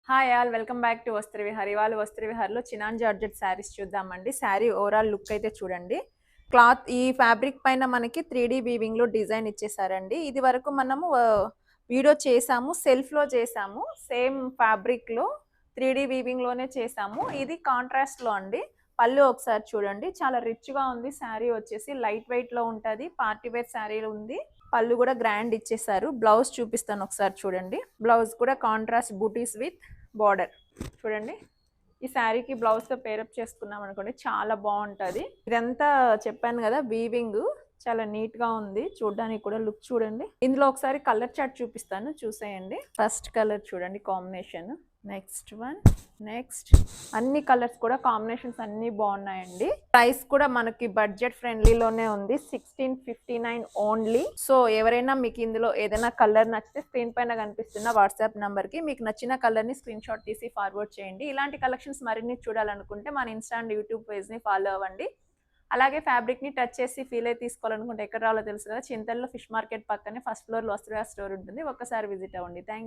Hi all welcome back to వస్త్ర విహార్. ఇవాళ వస్త్ర విహార్లో చినాన్ జార్జెట్ శారీస్ చూద్దామండి. శారీ ఓవరాల్ లుక్ అయితే చూడండి. క్లాత్ ఈ ఫ్యాబ్రిక్ పైన మనకి 3D వీవింగ్ లో డిజైన్ ఇచ్చేసారండి. ఇది వరకు మనము వీడియో చేసాము, సెల్ఫ్ లో చేసాము, సేమ్ ఫ్యాబ్రిక్ లో 3D వీవింగ్ లోనే చేసాము. ఇది కాంట్రాస్ట్ లో అండి. పళ్ళు ఒకసారి చూడండి, చాలా రిచ్ గా ఉంది. శారీ వచ్చేసి లైట్ వెయిట్ లో ఉంటది, పార్టీ వేర్ శారీ ఉంది. పళ్ళు కూడా గ్రాండ్ ఇచ్చేసారు. బ్లౌజ్ చూపిస్తాను ఒకసారి చూడండి. బ్లౌజ్ కూడా కాంట్రాస్ట్ బూటీస్ విత్ బార్డర్ చూడండి. ఈ శారీకి బ్లౌజ్ తో పేరప్ చేసుకున్నాం అనుకోండి, చాలా బాగుంటది. ఇదంతా చెప్పాను కదా, వీవింగ్ చాలా నీట్ గా ఉంది. చూడడానికి కూడా లుక్ చూడండి. ఇందులో ఒకసారి కలర్ చార్ట్ చూపిస్తాను, చూసేయండి. ఫస్ట్ కలర్ చూడండి, కాంబినేషన్. నెక్స్ట్ వన్, నెక్స్ట్ అన్ని కలర్స్ కూడా కాంబినేషన్స్ అన్ని బాగున్నాయండి. ప్రైస్ కూడా మనకి బడ్జెట్ ఫ్రెండ్లీలోనే ఉంది, 1659 ఓన్లీ. సో ఎవరైనా మీకు ఇందులో ఏదైనా కలర్ నచ్చితే స్క్రీన్ పైన కనిపిస్తున్న వాట్సాప్ నంబర్ కి మీకు నచ్చిన కలర్ ని స్క్రీన్ షాట్ తీసి ఫార్వర్డ్ చేయండి. ఇలాంటి కలెక్షన్స్ మరిన్ని చూడాలనుకుంటే మన ఇన్స్టా అండ్ యూట్యూబ్ పేజ్ ని ఫాలో అవ్వండి. అలాగే ఫ్యాబ్రిక్ ని టచ్ చేసి ఫీల్ అయితే తీసుకోవాలనుకుంటే ఎక్కడ రావాలో తెలుసు కదా, చింతల్లో ఫిష్ మార్కెట్ పక్కనే ఫస్ట్ ఫ్లోర్ లో వస్త్ర స్టోర్ ఉంటుంది. ఒక్కసారి విజిట్ అవ్వండి. థ్యాంక్